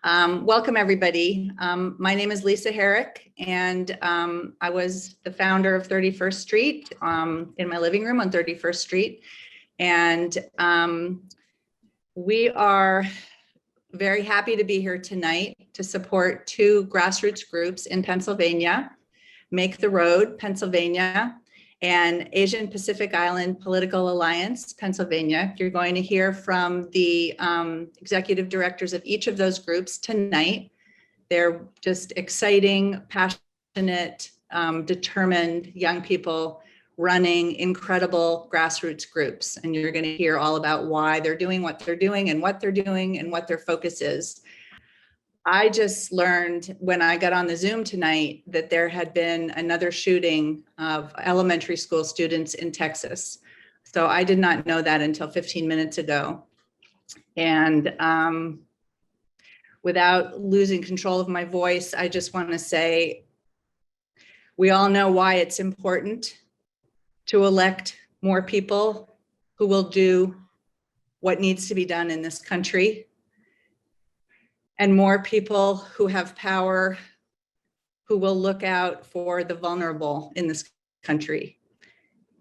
Welcome, everybody. My name is Lisa Herrick, and I was the founder of 31st Street in my living room on 31st Street. And we are very happy to be here tonight to support two grassroots groups in Pennsylvania, Make the Road, Pennsylvania, and Asian Pacific Island Political Alliance, Pennsylvania. You're going to hear from the executive directors of each of those groups tonight. They're just exciting, passionate, determined young people running incredible grassroots groups. And you're going to hear all about why they're doing what they're doing and what they're doing and what their focus is. I just learned when I got on the Zoom tonight that there had been another shooting of elementary school students in Texas. So I did not know that until 15 minutes ago. And without losing control of my voice, I just want to say, we all know why it's important to elect more people who will do what needs to be done in this country, and more people who have power, who will look out for the vulnerable in this country.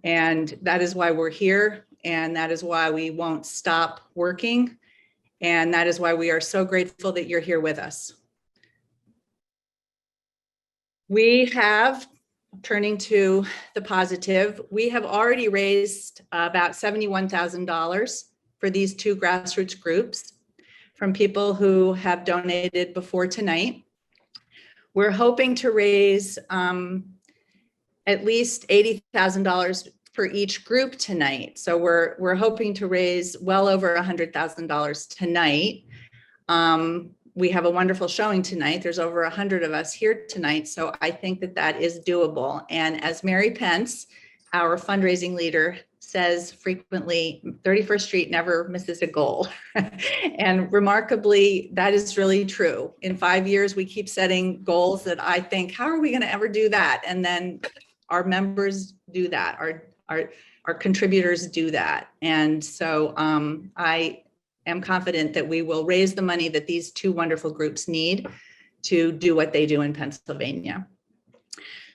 And that is why we're here, and that is why we won't stop working, and that is why we are so grateful that you're here with us. We have, turning to the positive, we have already raised about $71,000 for these two grassroots groups from people who have donated before tonight. We're hoping to raise at least $80,000 for each group tonight. So we're hoping to raise well over $100,000 tonight. We have a wonderful showing tonight. There's over 100 of us here tonight. So I think that that is doable. And as Mary Pence, our fundraising leader, says frequently, 31st Street never misses a goal. And remarkably, that is really true. In 5 years, we keep setting goals that I think, how are we going to ever do that? And then our members do that, our contributors do that. And so I am confident that we will raise the money that these two wonderful groups need to do what they do in Pennsylvania.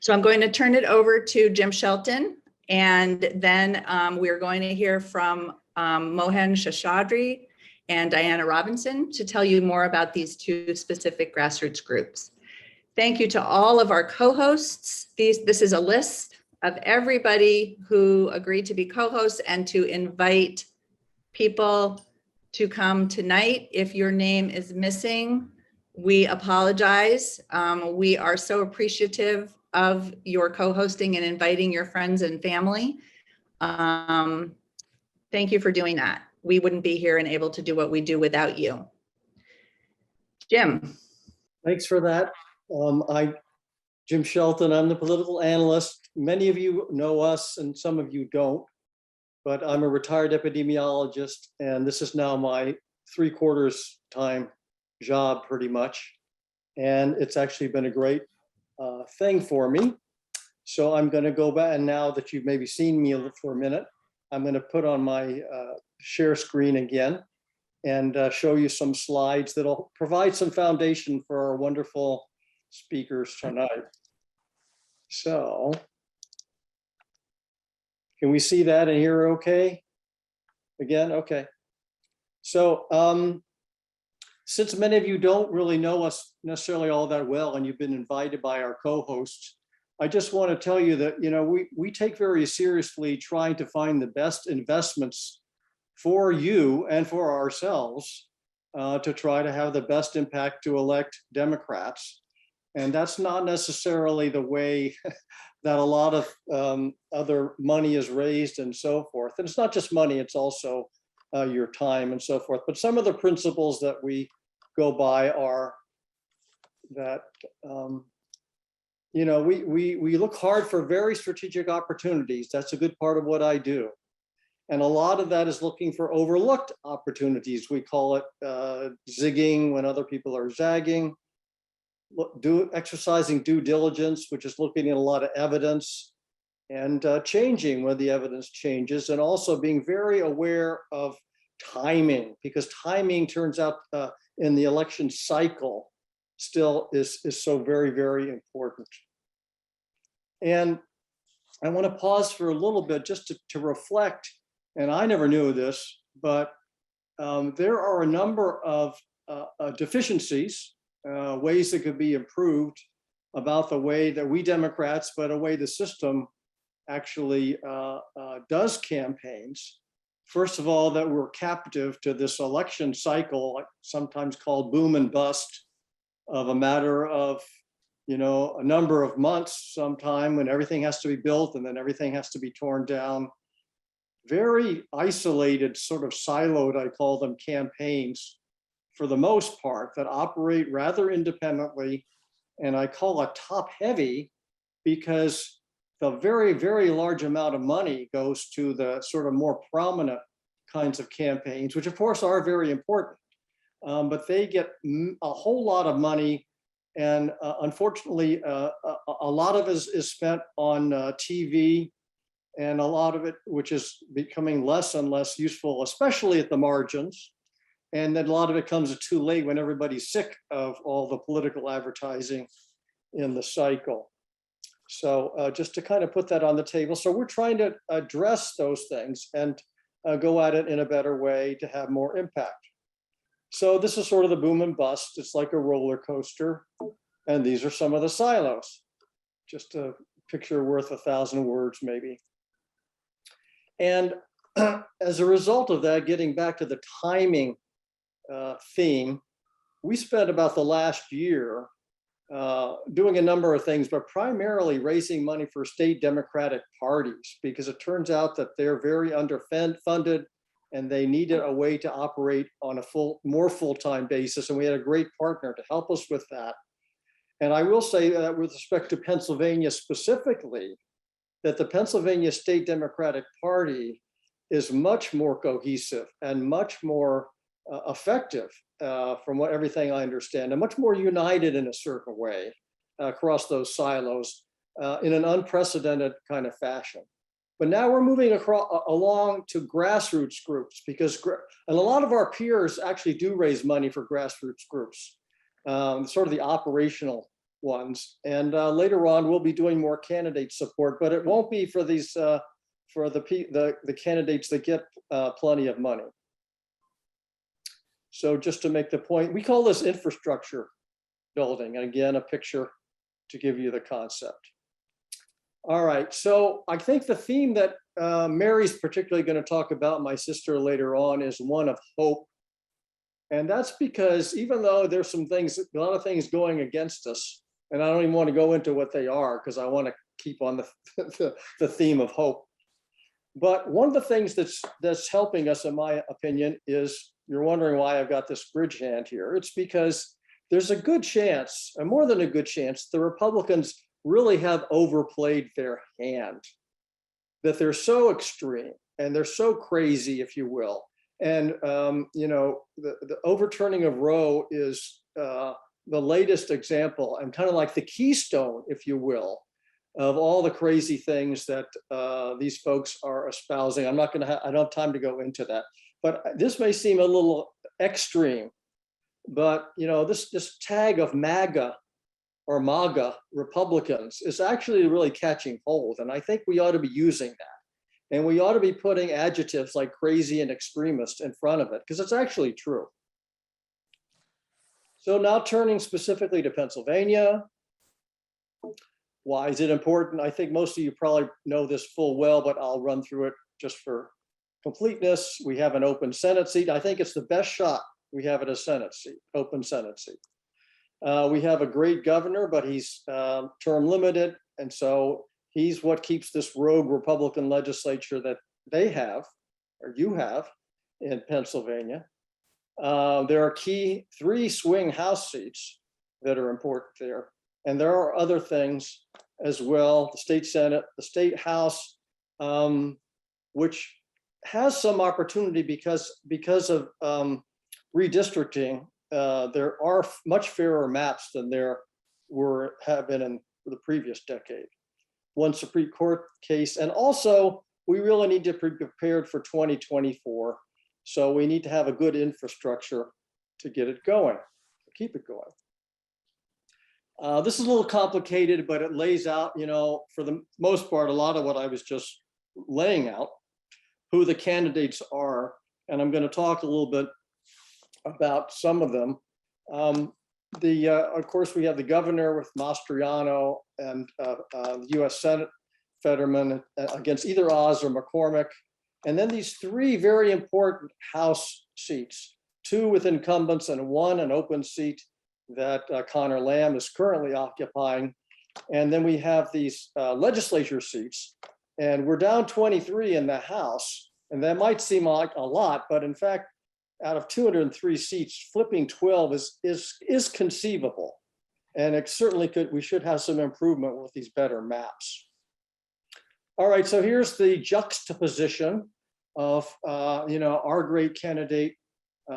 So I'm going to turn it over to Jim Shelton. And then we're going to hear from Mohan Shashadri and Diana Robinson to tell you more about these two specific grassroots groups. Thank you to all of our co-hosts. This is a list of everybody who agreed to be co-hosts and to invite people to come tonight. If your name is missing, we apologize. We are so appreciative of your co-hosting and inviting your friends and family. Thank you for doing that. We wouldn't be here and able to do what we do without you. Jim. Thanks for that. Jim Shelton, I'm the political analyst. Many of you know us and some of you don't, but I'm a retired epidemiologist, and this is now my 3/4 time job pretty much. And it's actually been a great thing for me. So I'm going to go back, and now that you've maybe seen me for a minute, I'm going to put on my share screen again and show you some slides that'll provide some foundation for our wonderful speakers tonight. So can we see that and hear okay? Again, okay. So since many of you don't really know us necessarily all that well, and you've been invited by our co-hosts, I just want to tell you that, you know, we take very seriously trying to find the best investments for you and for ourselves to try to have the best impact to elect Democrats. And that's not necessarily the way that a lot of other money is raised and so forth. And it's not just money, it's also your time and so forth. But some of the principles that we go by are that, you know, we look hard for very strategic opportunities. That's a good part of what I do. And a lot of that is looking for overlooked opportunities. We call it zigging when other people are zagging. Exercising due diligence, which is looking at a lot of evidence, and changing when the evidence changes, and also being very aware of timing, because timing turns out in the election cycle still is so very, very important. And I want to pause for a little bit just to reflect, and I never knew this, but there are a number of deficiencies, ways that could be improved about the way that we Democrats, but a way the system actually does campaigns. First of all, that we're captive to this election cycle, sometimes called boom and bust, of a matter of, you know, a number of months sometime when everything has to be built and then everything has to be torn down. Very isolated, sort of siloed, I call them, campaigns for the most part, that operate rather independently. And I call it top heavy because the very, very large amount of money goes to the sort of more prominent kinds of campaigns, which of course are very important. But they get a whole lot of money. And unfortunately, a lot of it is spent on TV, and a lot of it, which is becoming less and less useful, especially at the margins. And then a lot of it comes too late when everybody's sick of all the political advertising in the cycle. So just to kind of put that on the table. So we're trying to address those things and go at it in a better way to have more impact. So this is sort of the boom and bust. It's like a roller coaster. And these are some of the silos. Just a picture worth 1,000 words, maybe. And as a result of that, getting back to the timing theme, we spent about the last year doing a number of things, but primarily raising money for state Democratic parties, because it turns out that they're very underfunded and they needed a way to operate on a more full-time basis. And we had a great partner to help us with that. And I will say that with respect to Pennsylvania specifically, that the Pennsylvania State Democratic Party is much more cohesive and much more effective from everything I understand, and much more united in a certain way across those silos in an unprecedented kind of fashion. But now we're moving along to grassroots groups, because and a lot of our peers actually do raise money for grassroots groups, sort of the operational ones. And later on, we'll be doing more candidate support, but it won't be for these for the candidates that get plenty of money. So just to make the point, we call this infrastructure building. And again, a picture to give you the concept. All right, so I think the theme that Mary's particularly going to talk about, my sister, later on, is one of hope. And that's because even though there's some things, a lot of things going against us, and I don't even want to go into what they are because I want to keep on the theme of hope. But one of the things that's helping us, in my opinion, is, you're wondering why I've got this bridge hand here. It's because there's a good chance, and more than a good chance, the Republicans really have overplayed their hand, that they're so extreme and they're so crazy, if you will. And you know, the overturning of Roe is the latest example, and kind of like the keystone, if you will, of all the crazy things that these folks are espousing. I don't have time to go into that, but this may seem a little extreme, but you know, this tag of MAGA or MAGA Republicans is actually really catching hold. And I think we ought to be using that. And we ought to be putting adjectives like crazy and extremist in front of it, because it's actually true. So now turning specifically to Pennsylvania. Why is it important? I think most of you probably know this full well, but I'll run through it just for completeness. We have an open Senate seat. I think it's the best shot we have at a Senate seat, open Senate seat. We have a great governor, but he's term limited. And so he's what keeps this rogue Republican legislature that they have, or you have, in Pennsylvania. There are key 3 swing House seats that are important there. And there are other things as well, the state Senate, the state House, which has some opportunity because of redistricting. There are much fairer maps than there have been in the previous decade. One Supreme Court case, and also we really need to be prepared for 2024. So we need to have a good infrastructure to get it going, to keep it going. This is a little complicated, but it lays out, for the most part, a lot of what I was just laying out, who the candidates are. And I'm going to talk a little bit about some of them. Of course, we have the governor with Mastriano and the U.S. Senate Fetterman against either Oz or McCormick. And then these three very important House seats, two with incumbents and one an open seat that Connor Lamb is currently occupying. And then we have these legislature seats, and we're down 23 in the House. And that might seem like a lot, but in fact, out of 203 seats, flipping 12 is conceivable. And it certainly could, we should have some improvement with these better maps. All right, so here's the juxtaposition of, our great candidate,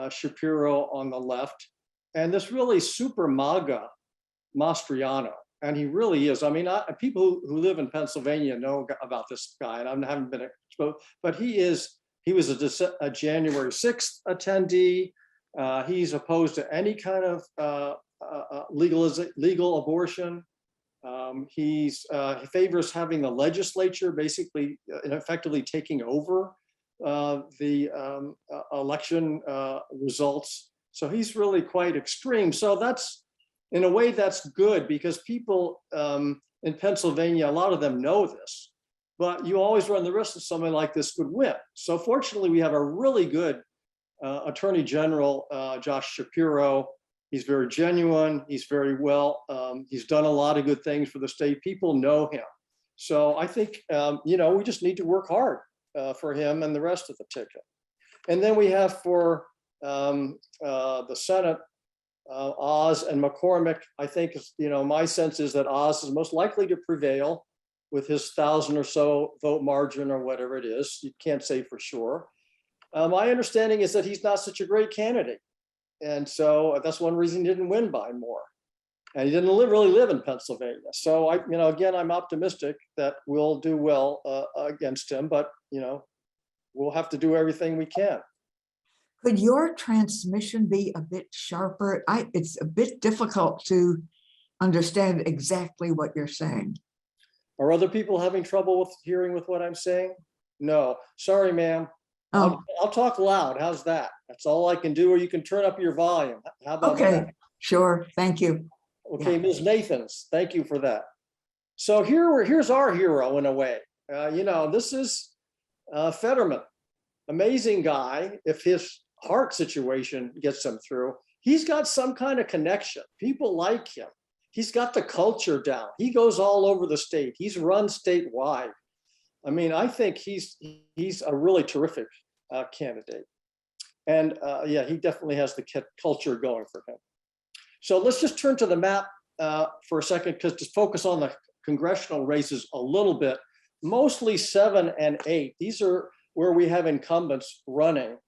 Shapiro on the left, and this really super MAGA Mastriano. And he really is. I mean, people who live in Pennsylvania know about this guy, and I haven't been exposed, but he was a January 6th attendee. He's opposed to any kind of legal abortion. He favors having the legislature basically effectively taking over the election results. So he's really quite extreme. So that's, in a way, that's good, because people in Pennsylvania, a lot of them know this, but you always run the risk that somebody like this could win. So fortunately, we have a really good Attorney General, Josh Shapiro. He's very genuine. He's very well. He's done a lot of good things for the state. People know him. So I think, we just need to work hard for him and the rest of the ticket. And then we have for the Senate, Oz and McCormick. I think, my sense is that Oz is most likely to prevail with his 1,000 or so vote margin or whatever it is. You can't say for sure. My understanding is that he's not such a great candidate. And so that's one reason he didn't win by more. And he didn't really live in Pennsylvania. So again, I'm optimistic that we'll do well against him, but we'll have to do everything we can. Could your transmission be a bit sharper? It's a bit difficult to understand exactly what you're saying. Are other people having trouble with hearing with what I'm saying? No, sorry, ma'am. Oh, I'll talk loud. How's that? That's all I can do, or you can turn up your volume. How about okay, that? sure, thank you. Okay, Yeah. Ms. Nathans, thank you for that. So here's our hero in a way. This is Fetterman, amazing guy. If his heart situation gets him through, he's got some kind of connection. People like him. He's got the culture down. He goes all over the state. He's run statewide. I mean, I think he's a really terrific candidate. And yeah, he definitely has the culture going for him. So let's just turn to the map for a second, because to focus on the congressional races a little bit, mostly 7 and 8. These are where we have incumbents running,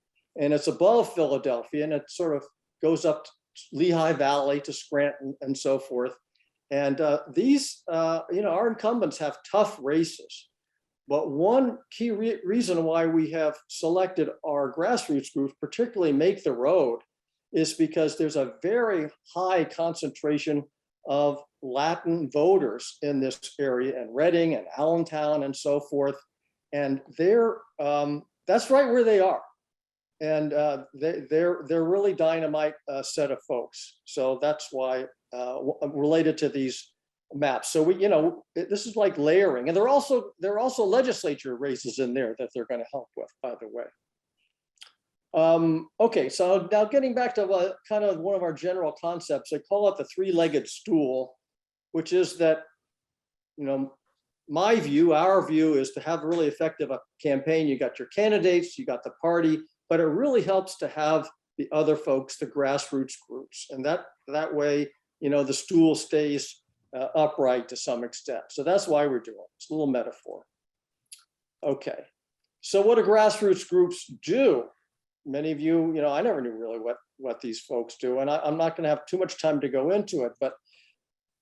and it's above Philadelphia, and it sort of goes up to Lehigh Valley to Scranton and so forth. And these, our incumbents have tough races. But one key reason why we have selected our grassroots groups, particularly Make the Road, is because there's a very high concentration of Latin voters in this area, and Reading and Allentown and so forth. And that's right where they are. And they're really dynamite set of folks. So that's why related to these maps. So this is like layering, and there are also legislature races in there that they're going to help with, by the way. Okay, so now getting back to kind of one of our general concepts, I call it the three-legged stool, which is that, my view, our view is to have a really effective campaign. You got your candidates, you got the party, but it really helps to have the other folks, the grassroots groups. And that way, the stool stays upright to some extent. So that's why we're doing it. It's a little metaphor. Okay, so what do grassroots groups do? Many of you, I never knew really what these folks do, and I'm not going to have too much time to go into it, but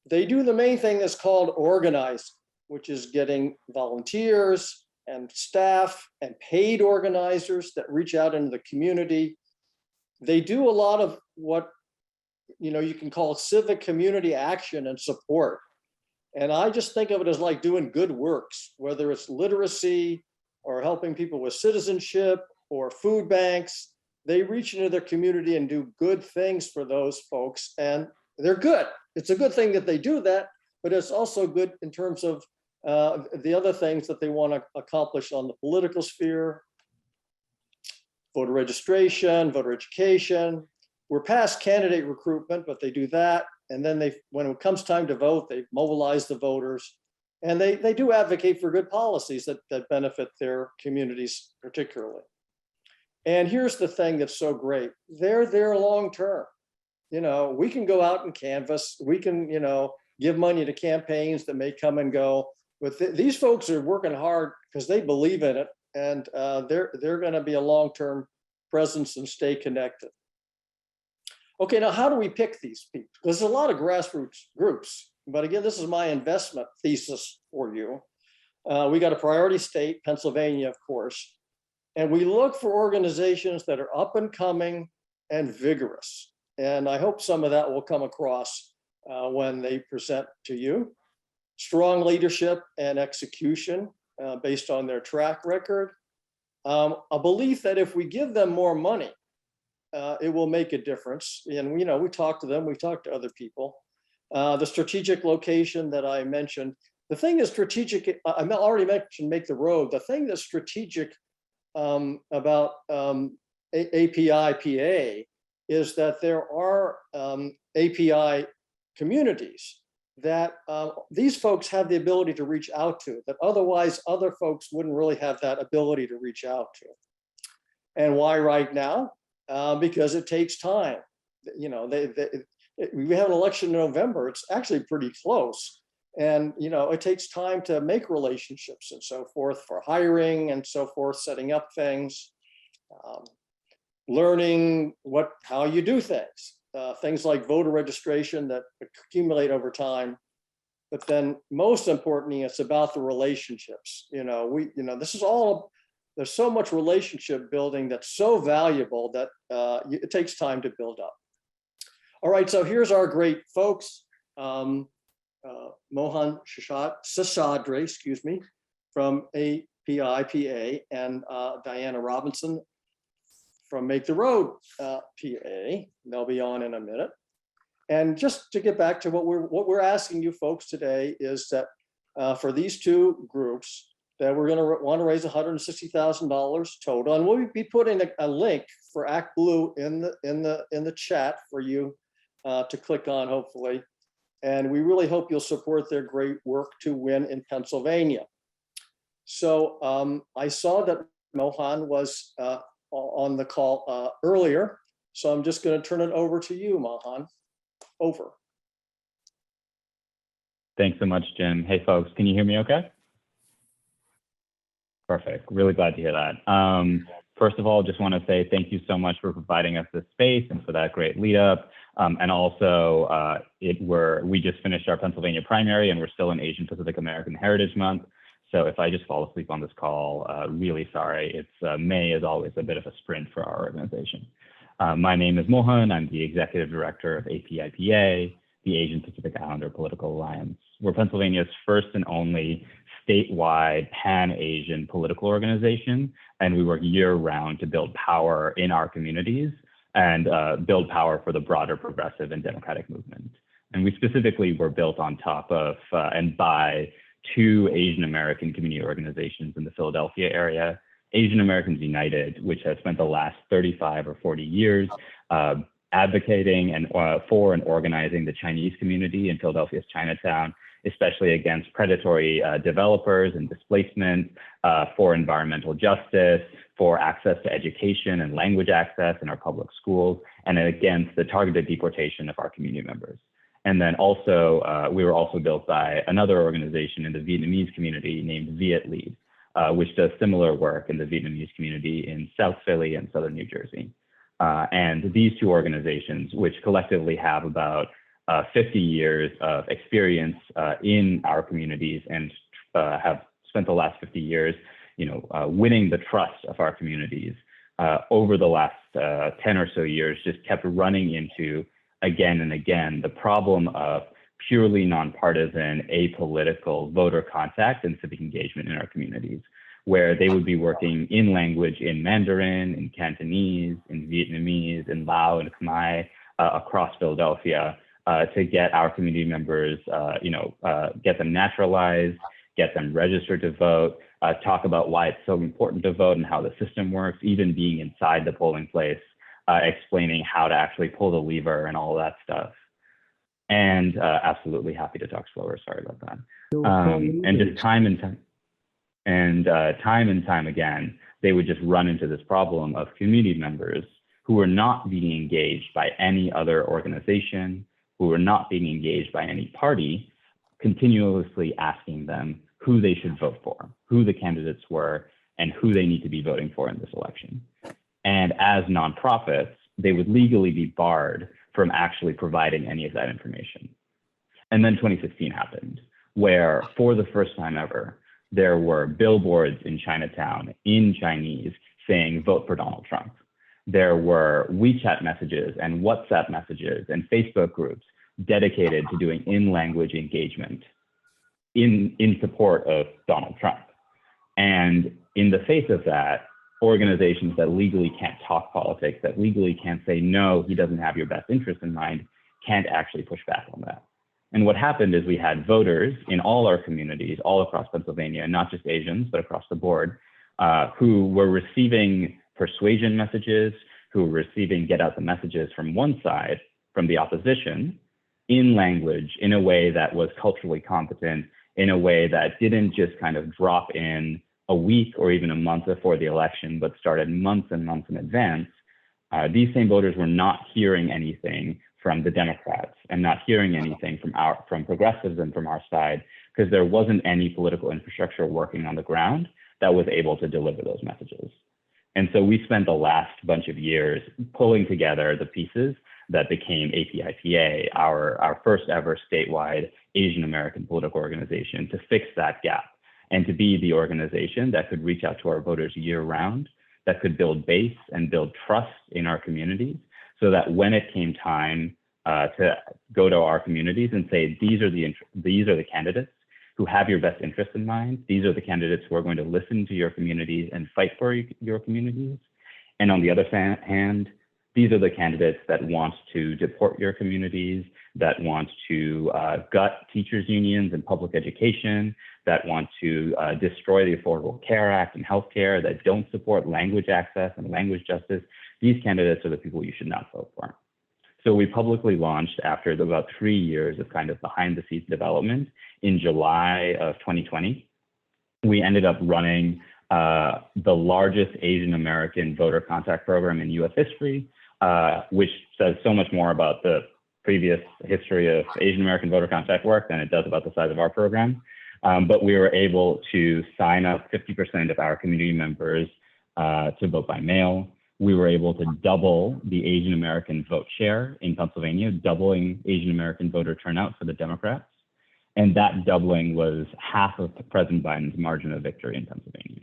they do the main thing that's called organizing, which is getting volunteers and staff and paid organizers that reach out into the community. they do a lot of what, you can call civic community action and support. And I just think of it as like doing good works, whether it's literacy or helping people with citizenship or food banks. They reach into their community and do good things for those folks, and they're good. It's a good thing that they do that, but it's also good in terms of the other things that they want to accomplish on the political sphere, voter registration, voter education. We're past candidate recruitment, but they do that. And then when it comes time to vote, they mobilize the voters, and they do advocate for good policies that benefit their communities particularly. And here's the thing that's so great. They're there long-term. We can go out and canvass, we can, give money to campaigns that may come and go, but these folks are working hard because they believe in it, and they're going to be a long-term presence and stay connected. Okay, now how do we pick these people? Because there's a lot of grassroots groups, but again, this is my investment thesis for you. We got a priority state, Pennsylvania, of course, and we look for organizations that are up and coming and vigorous. And I hope some of that will come across when they present to you. Strong leadership and execution based on their track record. A belief that if we give them more money, it will make a difference. And we talk to them, we talk to other people. The strategic location that I mentioned, the thing is strategic, I already mentioned make the road. The thing that's strategic about API-PA is that there are API communities that these folks have the ability to reach out to, that otherwise other folks wouldn't really have that ability to reach out to. And why right now? Because it takes time. We have an election in November. It's actually pretty close. And, it takes time to make relationships and so forth for hiring and so forth, setting up things, learning how you do things, things like voter registration that accumulate over time. But then most importantly, it's about the relationships. This is all, there's so much relationship building that's so valuable that it takes time to build up. All right, so here's our great folks. Mohan Seshadri, from API-PA, and Diana Robinson from Make the Road PA. They'll be on in a minute. And just to get back to what we're asking you folks today is that for these two groups, that we're going to want to raise $160,000 total, and we'll be putting a link for Act Blue in the chat for you to click on, hopefully. And we really hope you'll support their great work to win in Pennsylvania. So I saw that Mohan was on the call earlier, so I'm just going to turn it over to you, Mohan. Over. Thanks so much, Jim. Hey, folks, can you hear me okay? Perfect. Really glad to hear that. First of all, just want to say thank you so much for providing us this space and for that great lead up. And also, we just finished our Pennsylvania primary and we're still in Asian Pacific American Heritage Month. So if I just fall asleep on this call, really sorry. It's May is always a bit of a sprint for our organization. My name is Mohan. I'm the Executive Director of API-PA, the Asian Pacific Islander Political Alliance. We're Pennsylvania's first and only statewide pan-Asian political organization, and we work year-round to build power in our communities and build power for the broader progressive and democratic movement. And we specifically were built on top of and by two Asian American community organizations in the Philadelphia area, Asian Americans United, which has spent the last 35 or 40 years advocating and for and organizing the Chinese community in Philadelphia's Chinatown, especially against predatory developers and displacement, for environmental justice, for access to education and language access in our public schools, and against the targeted deportation of our community members. And then also, we were also built by another organization in the Vietnamese community named Viet Lead, which does similar work in the Vietnamese community in South Philly and Southern New Jersey. And these two organizations, which collectively have about 50 years of experience in our communities and have spent the last 50 years, winning the trust of our communities, over the last 10 or so years just kept running into again and again the problem of purely nonpartisan, apolitical voter contact and civic engagement in our communities, where they would be working in language in Mandarin, in Cantonese, in Vietnamese, in Lao, and Khmer across Philadelphia to get our community members, get them naturalized, get them registered to vote, talk about why it's so important to vote and how the system works, even being inside the polling place, explaining how to actually pull the lever and all that stuff. And absolutely happy to talk slower. Sorry about that. And just time and time again, they would just run into this problem of community members who were not being engaged by any other organization, who were not being engaged by any party, continuously asking them who they should vote for, who the candidates were, and who they need to be voting for in this election. And as nonprofits, they would legally be barred from actually providing any of that information. And then 2016 happened, where for the first time ever, there were billboards in Chinatown in Chinese saying, vote for Donald Trump. There were WeChat messages and WhatsApp messages and Facebook groups dedicated to doing in-language engagement in support of Donald Trump. And in the face of that, organizations that legally can't talk politics, that legally can't say, no, he doesn't have your best interest in mind, can't actually push back on that. And what happened is we had voters in all our communities, all across Pennsylvania, not just Asians, but across the board, who were receiving persuasion messages, who were receiving get out the messages from one side, from the opposition, in language, in a way that was culturally competent, in a way that didn't just kind of drop in a week or even a month before the election, but started months and months in advance. These same voters were not hearing anything from the Democrats and not hearing anything from progressives and from our side, because there wasn't any political infrastructure working on the ground that was able to deliver those messages. And so we spent the last bunch of years pulling together the pieces that became APIPA, our first ever statewide Asian American political organization, to fix that gap and to be the organization that could reach out to our voters year round, that could build base and build trust in our communities, so that when it came time to go to our communities and say, these are the candidates who have your best interest in mind, these are the candidates who are going to listen to your communities and fight for your communities. And on the other hand, these are the candidates that want to deport your communities, that want to gut teachers' unions and public education, that want to destroy the Affordable Care Act and healthcare, that don't support language access and language justice. These candidates are the people you should not vote for. So we publicly launched, after about 3 years of kind of behind the scenes development, in July of 2020. We ended up running the largest Asian American voter contact program in US history, which says so much more about the previous history of Asian American voter contact work than it does about the size of our program. But we were able to sign up 50% of our community members to vote by mail. We were able to double the Asian American vote share in Pennsylvania, doubling Asian American voter turnout for the Democrats. And that doubling was half of President Biden's margin of victory in Pennsylvania.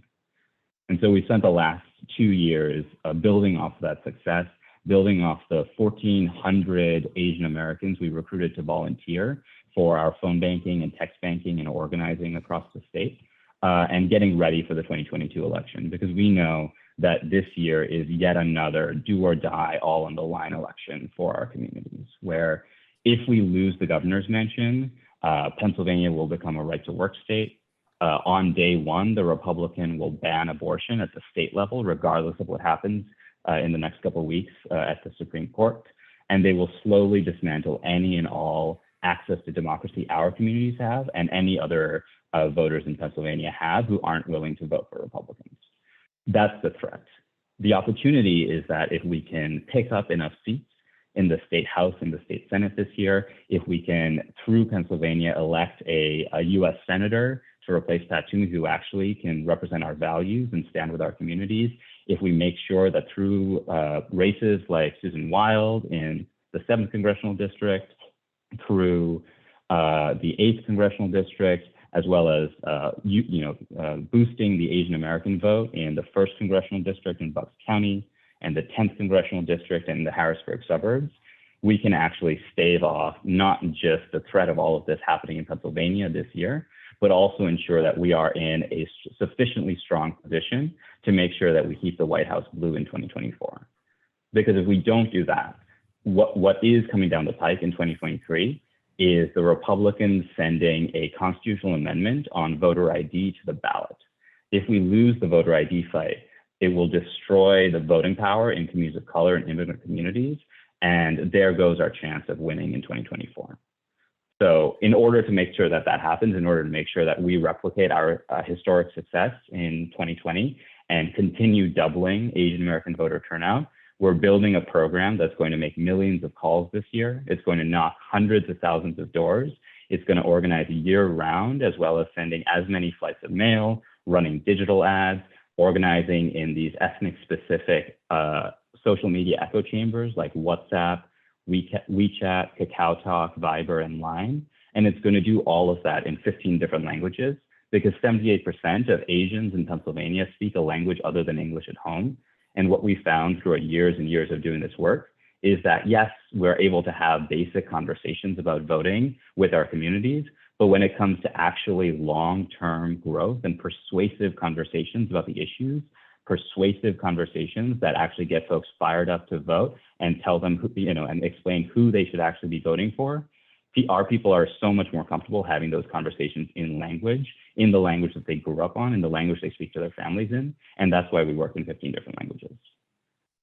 And so we spent the last 2 years building off that success, building off the 1,400 Asian Americans we recruited to volunteer for our phone banking and text banking and organizing across the state, and getting ready for the 2022 election, because we know that this year is yet another do or die, all on the line election for our communities, where if we lose the governor's mansion, Pennsylvania will become a right to work state. On day one, the Republican will ban abortion at the state level, regardless of what happens in the next couple of weeks at the Supreme Court. And they will slowly dismantle any and all access to democracy our communities have and any other voters in Pennsylvania have who aren't willing to vote for Republicans. That's the threat. The opportunity is that if we can pick up enough seats in the state House and the state Senate this year, if we can, through Pennsylvania, elect a US Senator to replace Pat Toomey, who actually can represent our values and stand with our communities, if we make sure that through races like Susan Wild in the 7th Congressional District, through the 8th Congressional District, as well as boosting the Asian American vote in the 1st Congressional District in Bucks County, and the 10th congressional district and the Harrisburg suburbs, we can actually stave off not just the threat of all of this happening in Pennsylvania this year, but also ensure that we are in a sufficiently strong position to make sure that we keep the White House blue in 2024. Because if we don't do that, what is coming down the pike in 2023 is the Republicans sending a constitutional amendment on voter ID to the ballot. If we lose the voter ID fight, it will destroy the voting power in communities of color and immigrant communities, and there goes our chance of winning in 2024. So in order to make sure that that happens, in order to make sure that we replicate our historic success in 2020 and continue doubling Asian American voter turnout, we're building a program that's going to make millions of calls this year. It's going to knock hundreds of thousands of doors. It's going to organize year round, as well as sending as many flights of mail, running digital ads, organizing in these ethnic specific social media echo chambers like WhatsApp, WeChat, Kakao Talk, Viber, and Line. And it's going to do all of that in 15 different languages, because 78% of Asians in Pennsylvania speak a language other than English at home. And what we found through years and years of doing this work is that, yes, we're able to have basic conversations about voting with our communities, but when it comes to actually long-term growth and persuasive conversations about the issues, persuasive conversations that actually get folks fired up to vote and tell them, who, and explain who they should actually be voting for, our people are so much more comfortable having those conversations in the language that they grew up on, in the language they speak to their families in. And that's why we work in 15 different languages.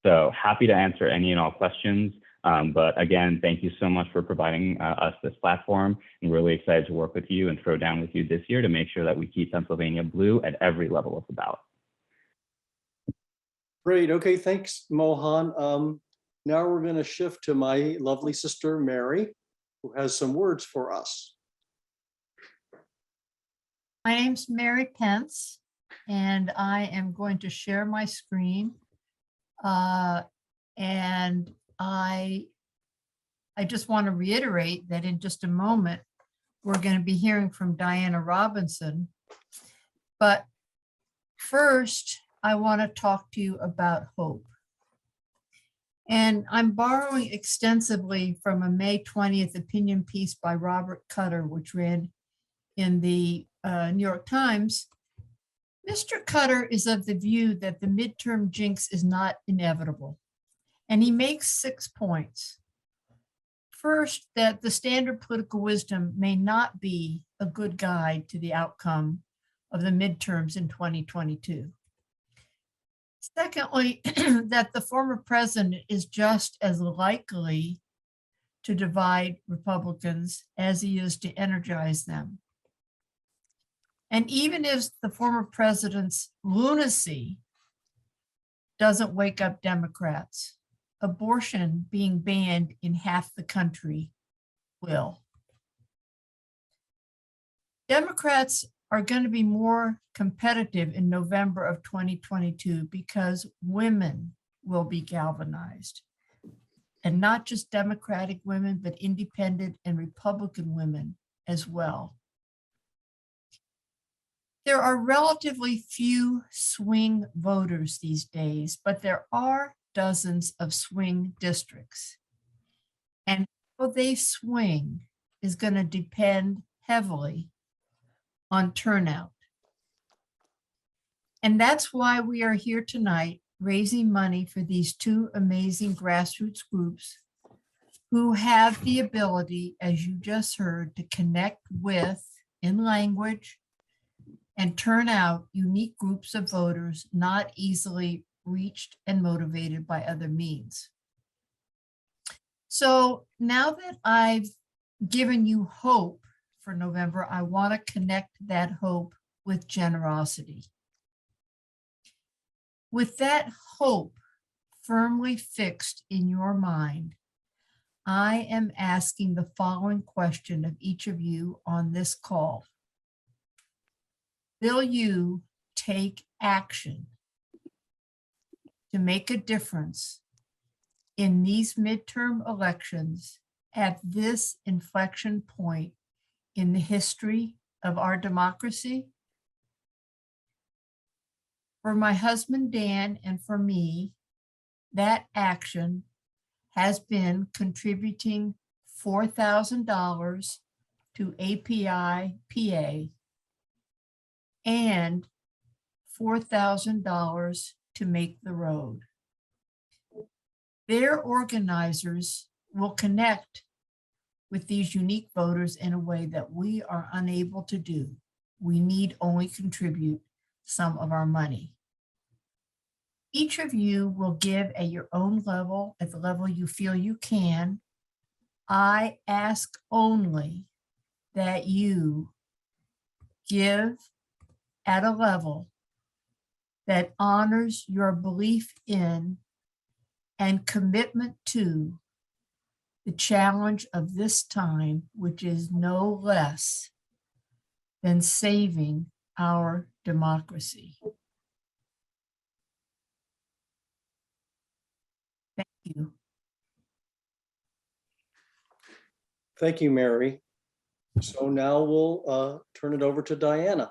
So happy to answer any and all questions. But again, thank you so much for providing us this platform. I'm really excited to work with you and throw down with you this year to make sure that we keep Pennsylvania blue at every level of the ballot. Great. Okay, thanks, Mohan. Now we're going to shift to my lovely sister, Mary, who has some words for us. My name's Mary Pence, and I am going to share my screen. And I just want to reiterate that in just a moment, we're going to be hearing from Diana Robinson. But first, I want to talk to you about hope. And I'm borrowing extensively from a May 20th opinion piece by Robert Cutter, which ran in the New York Times. Mr. Cutter is of the view that the midterm jinx is not inevitable. And he makes 6 points. First, that the standard political wisdom may not be a good guide to the outcome of the midterms in 2022. Secondly, that the former president is just as likely to divide Republicans as he is to energize them. And even if the former president's lunacy doesn't wake up Democrats, abortion being banned in half the country will. Democrats are going to be more competitive in November of 2022 because women will be galvanized. And not just Democratic women, but independent and Republican women as well. There are relatively few swing voters these days, but there are dozens of swing districts. And how they swing is going to depend heavily on turnout. And that's why we are here tonight raising money for these two amazing grassroots groups who have the ability, as you just heard, to connect with, in language, and turn out unique groups of voters not easily reached and motivated by other means. So now that I've given you hope for November, I want to connect that hope with generosity. With that hope firmly fixed in your mind, I am asking the following question of each of you on this call. Will you take action to make a difference in these midterm elections at this inflection point in the history of our democracy? For my husband, Dan, and for me, that action has been contributing $4,000 to API PA and $4,000 to Make the Road. Their organizers will connect with these unique voters in a way that we are unable to do. We need only contribute some of our money. Each of you will give at your own level, at the level you feel you can. I ask only that you give at a level that honors your belief in and commitment to the challenge of this time, which is no less than saving our democracy. Thank you. Thank you, Mary. So now we'll turn it over to Diana.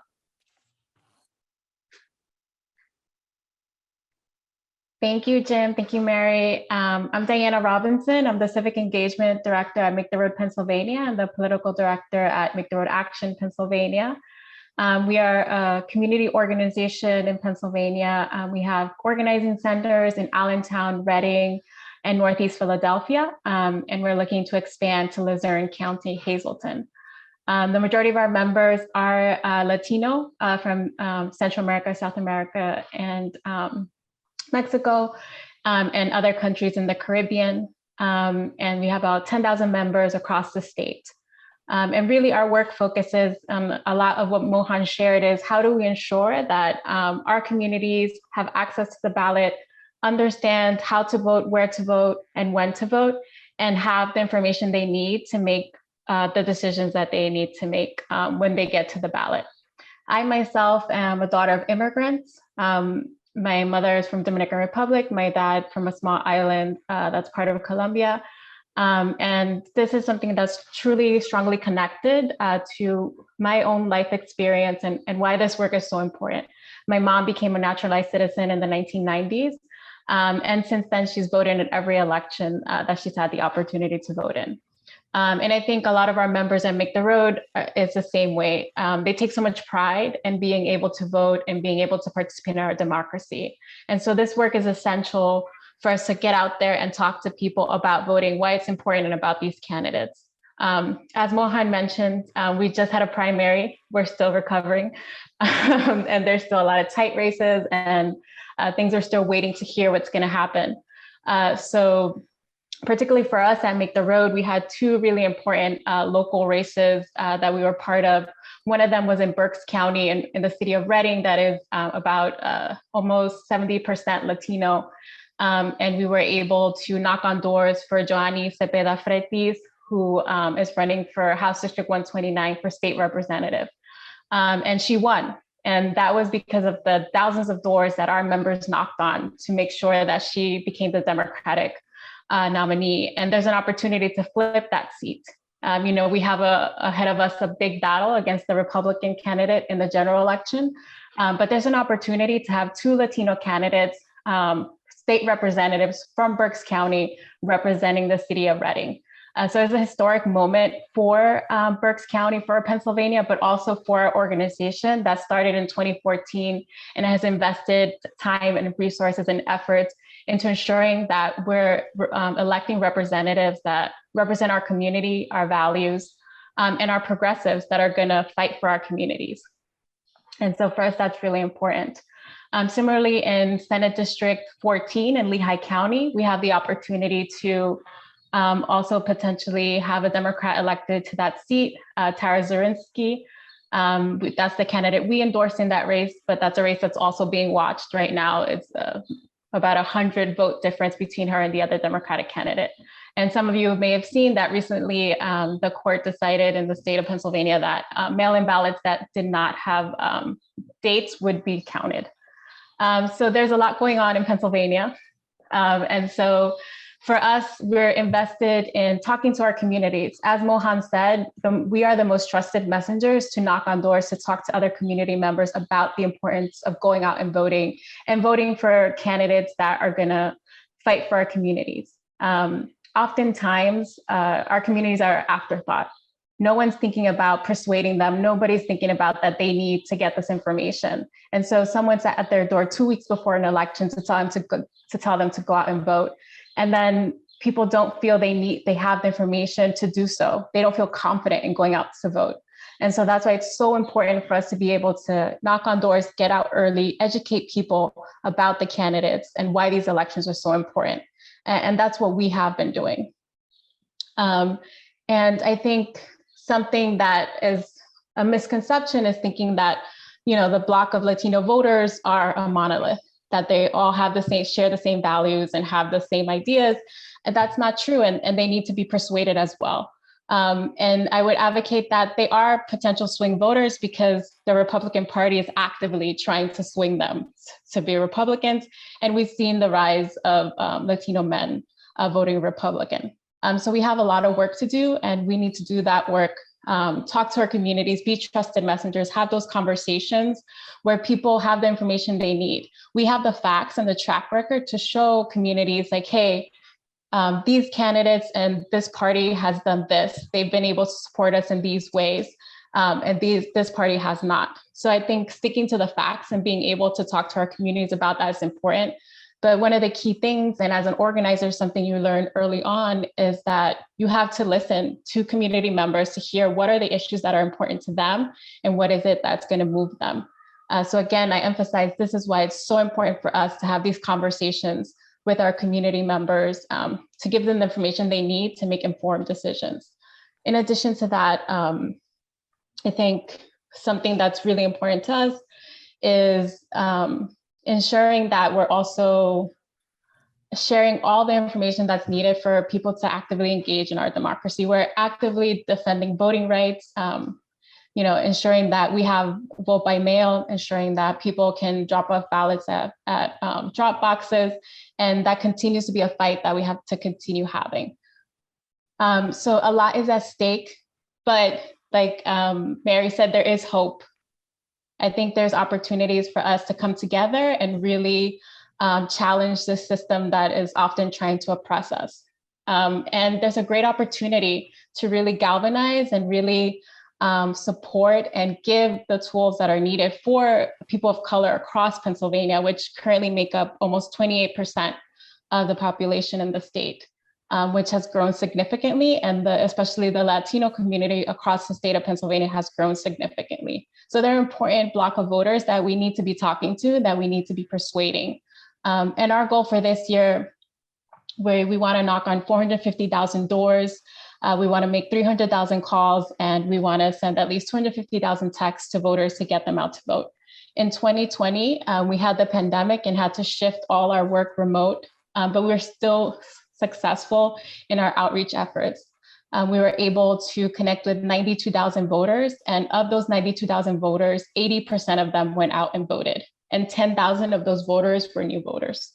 Thank you, Jim. Thank you, Mary. I'm Diana Robinson. I'm the Civic Engagement Director at Make the Road, Pennsylvania, and the Political Director at Make the Road Action, Pennsylvania. We are a community organization in Pennsylvania. We have organizing centers in Allentown, Reading, and Northeast Philadelphia, and we're looking to expand to Luzerne County, Hazleton. The majority of our members are Latino from Central America, South America, and Mexico, and other countries in the Caribbean. And we have about 10,000 members across the state. And really our work focuses a lot of what Mohan shared is how do we ensure that our communities have access to the ballot, understand how to vote, where to vote, and when to vote, and have the information they need to make the decisions that they need to make when they get to the ballot. I myself am a daughter of immigrants. My mother is from Dominican Republic, my dad from a small island that's part of Colombia. And this is something that's truly strongly connected to my own life experience and why this work is so important. My mom became a naturalized citizen in the 1990s. And since then, she's voted in every election that she's had the opportunity to vote in. And I think a lot of our members at Make the Road is the same way. They take so much pride in being able to vote and being able to participate in our democracy. And so this work is essential for us to get out there and talk to people about voting, why it's important and about these candidates. As Mohan mentioned, we just had a primary. We're still recovering. And there's still a lot of tight races and things are still waiting to hear what's going to happen. So particularly for us at Make the Road, we had two really important local races that we were part of. One of them was in Berks County in the city of Reading that is about almost 70% Latino. And we were able to knock on doors for Joanny Cepeda Fretis, who is running for House District 129 for state representative. And she won. And that was because of the thousands of doors that our members knocked on to make sure that she became the Democratic nominee. And there's an opportunity to flip that seat. We have ahead of us a big battle against the Republican candidate in the general election. But there's an opportunity to have two Latino candidates, state representatives from Berks County representing the city of Reading. So it's a historic moment for Berks County, for Pennsylvania, but also for our organization that started in 2014 and has invested time and resources and efforts into ensuring that we're electing representatives that represent our community, our values, and our progressives that are going to fight for our communities. And so for us, that's really important. Similarly, in Senate District 14 in Lehigh County, we have the opportunity to also potentially have a Democrat elected to that seat, Tara Zurinsky. That's the candidate we endorsed in that race, but that's a race that's also being watched right now. It's about 100 vote difference between her and the other Democratic candidate. And some of you may have seen that recently the court decided in the state of Pennsylvania that mail-in ballots that did not have dates would be counted. So there's a lot going on in Pennsylvania. And so for us, we're invested in talking to our communities. As Mohan said, we are the most trusted messengers to knock on doors, to talk to other community members about the importance of going out and voting for candidates that are gonna fight for our communities. Oftentimes, our communities are an afterthought. No one's thinking about persuading them. Nobody's thinking about that they need to get this information. And so someone's at their door 2 weeks before an election to tell them to go out and vote. And then people don't feel they have the information to do so. They don't feel confident in going out to vote. And so that's why it's so important for us to be able to knock on doors, get out early, educate people about the candidates and why these elections are so important. And that's what we have been doing. And I think something that is a misconception is thinking that, the block of Latino voters are a monolith, that they all have share the same values and have the same ideas. And that's not true. And they need to be persuaded as well. And I would advocate that they are potential swing voters because the Republican Party is actively trying to swing them to be Republicans. And we've seen the rise of Latino men voting Republican. So we have a lot of work to do, and we need to do that work, talk to our communities, be trusted messengers, have those conversations where people have the information they need. We have the facts and the track record to show communities like, hey, these candidates and this party has done this. They've been able to support us in these ways, and this party has not. So I think sticking to the facts and being able to talk to our communities about that is important. But one of the key things, and as an organizer, something you learn early on is that you have to listen to community members to hear what are the issues that are important to them and what is it that's going to move them. So again, I emphasize this is why it's so important for us to have these conversations with our community members to give them the information they need to make informed decisions. In addition to that, I think something that's really important to us is ensuring that we're also sharing all the information that's needed for people to actively engage in our democracy. We're actively defending voting rights, ensuring that we have vote by mail, ensuring that people can drop off ballots at drop boxes, and that continues to be a fight that we have to continue having. So a lot is at stake, but like Mary said, there is hope. I think there's opportunities for us to come together and really challenge this system that is often trying to oppress us. And there's a great opportunity to really galvanize and really support and give the tools that are needed for people of color across Pennsylvania, which currently make up almost 28% of the population in the state, which has grown significantly. And especially the Latino community across the state of Pennsylvania has grown significantly. So they're an important block of voters that we need to be talking to, that we need to be persuading. And our goal for this year, where we want to knock on 450,000 doors, we want to make 300,000 calls, and we want to send at least 250,000 texts to voters to get them out to vote. In 2020, we had the pandemic and had to shift all our work remote, but we're still successful in our outreach efforts. We were able to connect with 92,000 voters, and of those 92,000 voters, 80% of them went out and voted, and 10,000 of those voters were new voters.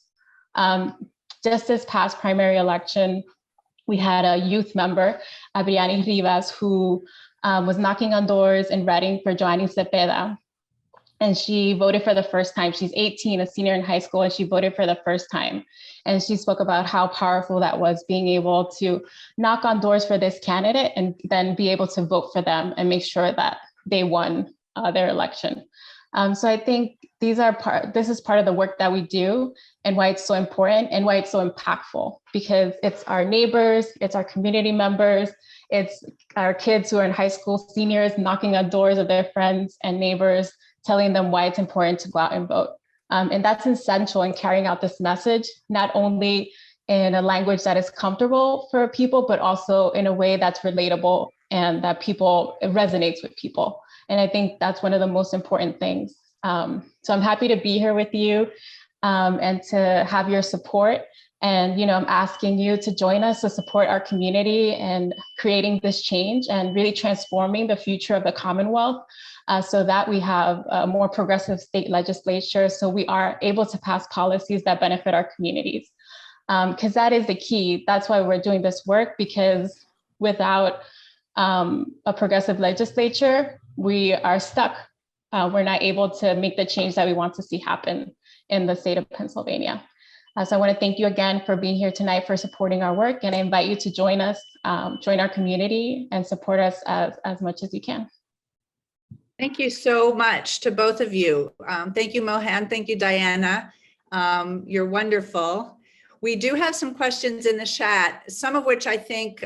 Just this past primary election, we had a youth member, Adriani Rivas, who was knocking on doors in Reading for Joanny Cepeda. And she voted for the first time. She's 18, a senior in high school, and she voted for the first time. And she spoke about how powerful that was, being able to knock on doors for this candidate and then be able to vote for them and make sure that they won their election. So I think this is part of the work that we do, and why it's so important and why it's so impactful, because it's our neighbors, it's our community members, it's our kids who are in high school, seniors, knocking on doors of their friends and neighbors, telling them why it's important to go out and vote. And that's essential in carrying out this message, not only in a language that is comfortable for people, but also in a way that's relatable and that it resonates with people. And I think that's one of the most important things. So I'm happy to be here with you and to have your support. And I'm asking you to join us to support our community and creating this change and really transforming the future of the Commonwealth, so that we have a more progressive state legislature, so we are able to pass policies that benefit our communities. Because that is the key. That's why we're doing this work, because without a progressive legislature, we are stuck. We're not able to make the change that we want to see happen in the state of Pennsylvania. So I want to thank you again for being here tonight, for supporting our work, and I invite you to join us, join our community, and support us as much as you can. Thank you so much to both of you. Thank you, Mohan. Thank you, Diana. You're wonderful. We do have some questions in the chat, some of which I think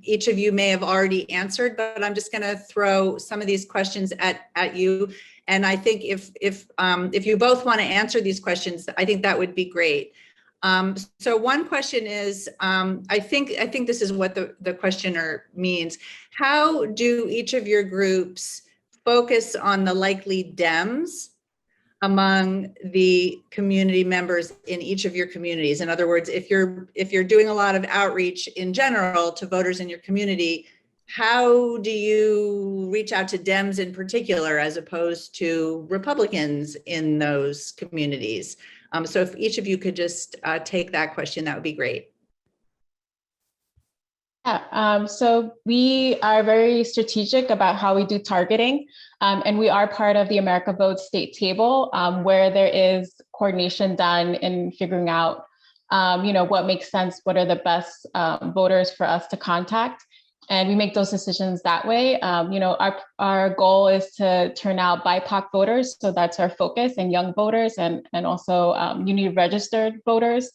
each of you may have already answered, but I'm just going to throw some of these questions at you. And I think if you both want to answer these questions, I think that would be great. So one question is, I think this is what the questioner means. How do each of your groups focus on the likely Dems among the community members in each of your communities? In other words, if you're doing a lot of outreach in general to voters in your community, how do you reach out to Dems in particular as opposed to Republicans in those communities? So if each of you could just take that question, that would be great. Yeah, so we are very strategic about how we do targeting, and we are part of the America Votes state table, where there is coordination done in figuring out, what makes sense, what are the best voters for us to contact, and we make those decisions that way. Our goal is to turn out BIPOC voters, so that's our focus, and young voters, and also newly registered voters.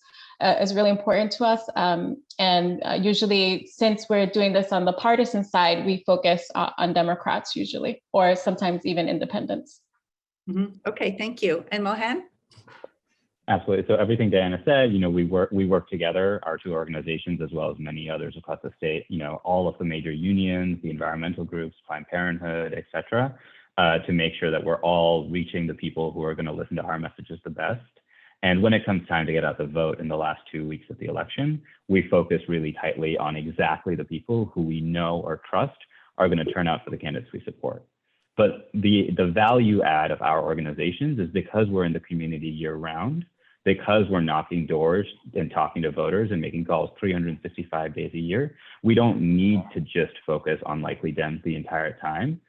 Is really important to us. And usually, since we're doing this on the partisan side, we focus on Democrats usually, or sometimes even independents. Mm-hmm. Okay, thank you. And Mohan? Absolutely. So everything Diana said, we work together, our two organizations, as well as many others across the state, all of the major unions, the environmental groups, Planned Parenthood, et cetera, to make sure that we're all reaching the people who are going to listen to our messages the best. And when it comes time to get out the vote in the last 2 weeks of the election, we focus really tightly on exactly the people who we know or trust are going to turn out for the candidates we support. But the value add of our organizations is because we're in the community year round, because we're knocking doors and talking to voters and making calls 365 days a year, we don't need to just focus on likely Dems the entire time.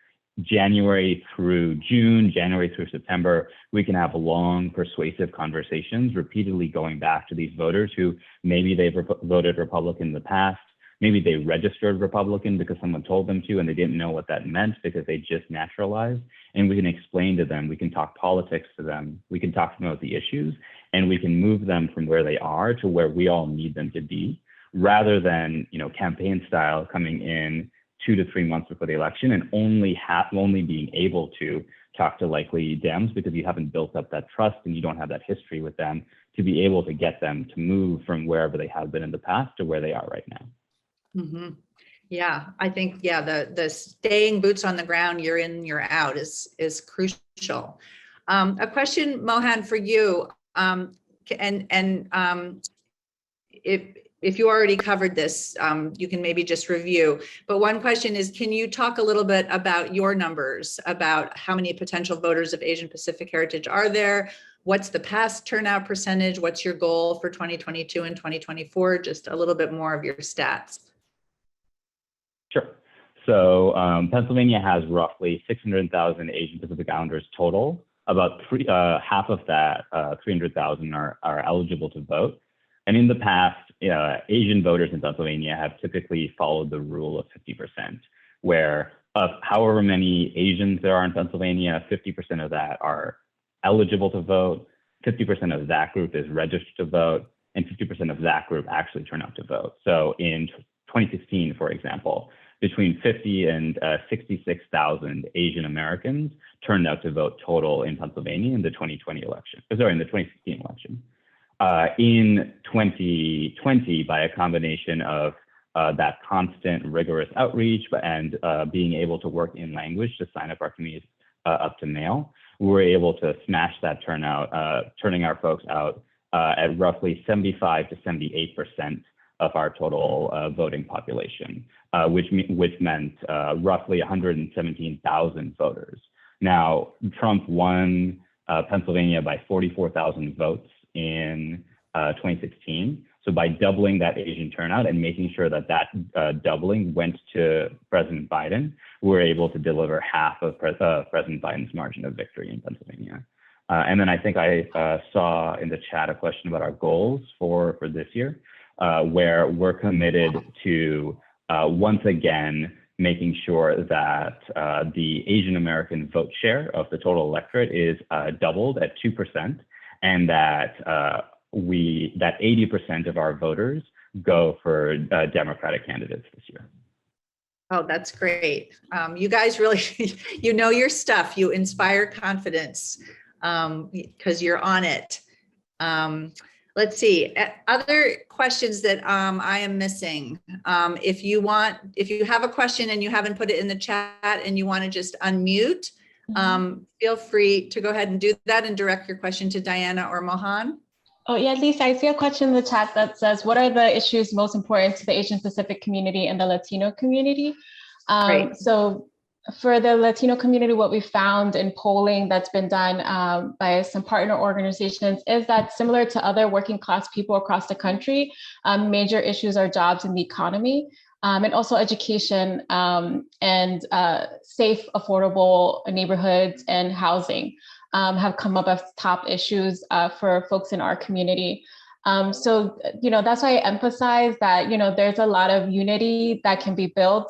January through June, January through September, we can have long, persuasive conversations, repeatedly going back to these voters who maybe they've voted Republican in the past, maybe they registered Republican because someone told them to and they didn't know what that meant because they just naturalized. And we can explain to them, we can talk politics to them, we can talk to them about the issues, and we can move them from where they are to where we all need them to be, rather than campaign style coming in 2 to 3 months before the election and only being able to talk to likely Dems because you haven't built up that trust and you don't have that history with them to be able to get them to move from wherever they have been in the past to where they are right now. Mm-hmm. Yeah, I think, the staying boots on the ground, you're in, you're out is crucial. A question, Mohan, for you, if you already covered this, you can maybe just review. But one question is, can you talk a little bit about your numbers, about how many potential voters of Asian Pacific heritage are there? What's the past turnout percentage? What's your goal for 2022 and 2024? Just a little bit more of your stats. Sure. So Pennsylvania has roughly 600,000 Asian Pacific Islanders total. About half of that, 300,000 are eligible to vote. And in the past, Asian voters in Pennsylvania have typically followed the rule of 50%, where of however many Asians there are in Pennsylvania, 50% of that are eligible to vote, 50% of that group is registered to vote, and 50% of that group actually turn out to vote. So in 2016, for example, between 50 and 66,000 Asian Americans turned out to vote total in Pennsylvania in the 2016 election. In 2020, by a combination of that constant rigorous outreach and being able to work in language to sign up our communities up to mail, we were able to smash that turnout, turning our folks out at roughly 75 to 78% of our total voting population, which meant roughly 117,000 voters. Now, Trump won Pennsylvania by 44,000 votes in 2016. So by doubling that Asian turnout and making sure that doubling went to President Biden, we were able to deliver half of President Biden's margin of victory in Pennsylvania. And then I think I saw in the chat a question about our goals for this year, where we're committed to once again making sure that the Asian American vote share of the total electorate is doubled at 2%, and that that 80% of our voters go for Democratic candidates this year. Oh, that's great. You guys really, you know your stuff. You inspire confidence because you're on it. Let's see, other questions that I am missing. If you have a question and you haven't put it in the chat and you want to just unmute, feel free to go ahead and do that and direct your question to Diana or Mohan. Oh yeah, Lisa, I see a question in the chat that says, what are the issues most important to the Asian Pacific community and the Latino community? Great. So for the Latino community, what we found in polling that's been done by some partner organizations is that similar to other working class people across the country, major issues are jobs and the economy, and also education and safe, affordable neighborhoods and housing have come up as top issues for folks in our community. So, that's why I emphasize that, there's a lot of unity that can be built.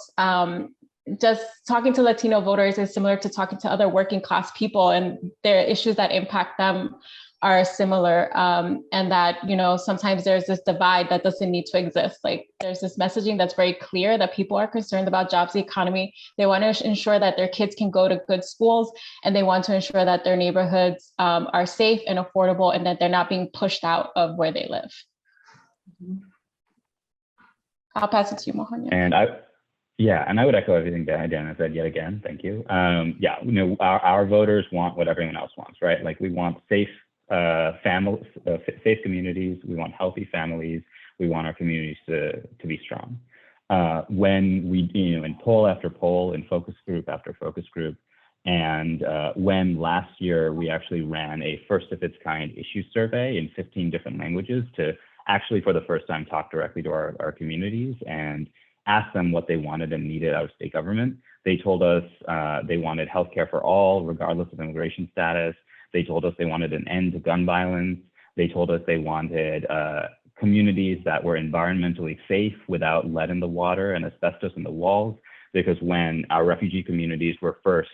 Just talking to Latino voters is similar to talking to other working class people, and their issues that impact them are similar. And that, sometimes there's this divide that doesn't need to exist. Like there's this messaging that's very clear that people are concerned about jobs, the economy. They want to ensure that their kids can go to good schools, and they want to ensure that their neighborhoods are safe and affordable, and that they're not being pushed out of where they live. I'll pass it to you, Mohan. And I would echo everything Diana said yet again. Thank you. Our voters want what everyone else wants, right? Like we want safe safe communities. We want healthy families. We want our communities to be strong. When we, in poll after poll, in focus group after focus group, and when last year we actually ran a first of its kind issue survey in 15 different languages to actually for the first time talk directly to our communities and ask them what they wanted and needed out of state government. They told us they wanted healthcare for all, regardless of immigration status. They told us they wanted an end to gun violence. They told us they wanted communities that were environmentally safe without lead in the water and asbestos in the walls, because when our refugee communities were first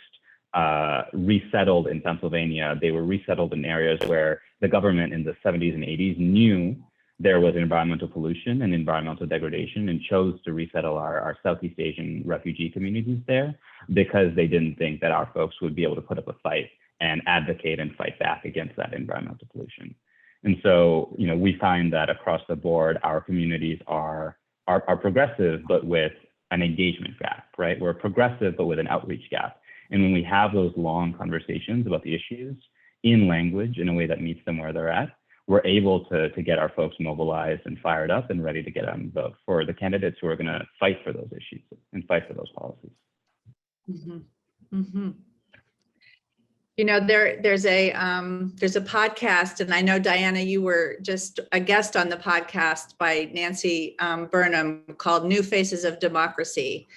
resettled in Pennsylvania, they were resettled in areas where the government in the 70s and 80s knew there was environmental pollution and environmental degradation and chose to resettle our Southeast Asian refugee communities there because they didn't think that our folks would be able to put up a fight and advocate and fight back against that environmental pollution. And so, we find that across the board, our communities are progressive, but with an engagement gap, right? We're progressive, but with an outreach gap. And when we have those long conversations about the issues in language in a way that meets them where they're at, we're able to get our folks mobilized and fired up and ready to get on the vote for the candidates who are going to fight for those issues and fight for those policies. Mm-hmm. Mm-hmm. There's a podcast, and I know, Diana, you were just a guest on the podcast by Nancy Burnham called New Faces of Democracy.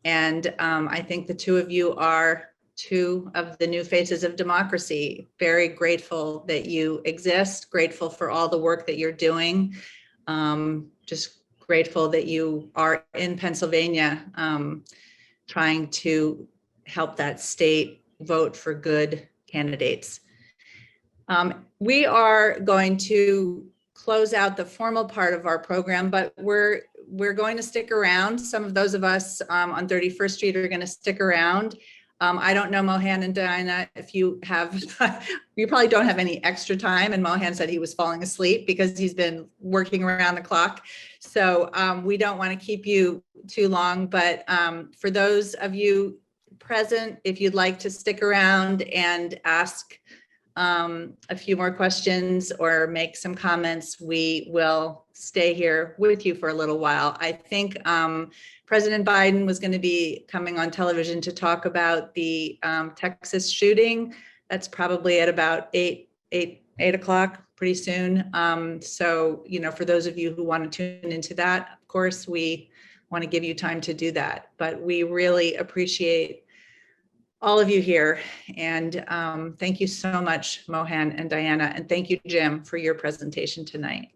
And I think the two of you are two of the new faces of democracy. Very grateful that you exist, grateful for all the work that you're doing. Just grateful that you are in Pennsylvania, trying to help that state vote for good candidates. We are going to close out the formal part of our program, but we're going to stick around. Some of those of us on 31st Street are going to stick around. I don't know, Mohan and Diana, if you have, you probably don't have any extra time. And Mohan said he was falling asleep because he's been working around the clock. So we don't want to keep you too long, but for those of you present, if you'd like to stick around and ask a few more questions or make some comments, we will stay here with you for a little while. I think President Biden was going to be coming on television to talk about the Texas shooting. That's probably at about 8 o'clock pretty soon. So, for those of you who want to tune into that, of course, we want to give you time to do that. But we really appreciate all of you here. And thank you so much, Mohan and Diana. And thank you, Jim, for your presentation tonight.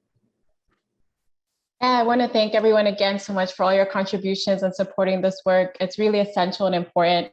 Yeah, I want to thank everyone again so much for all your contributions and supporting this work. It's really essential and important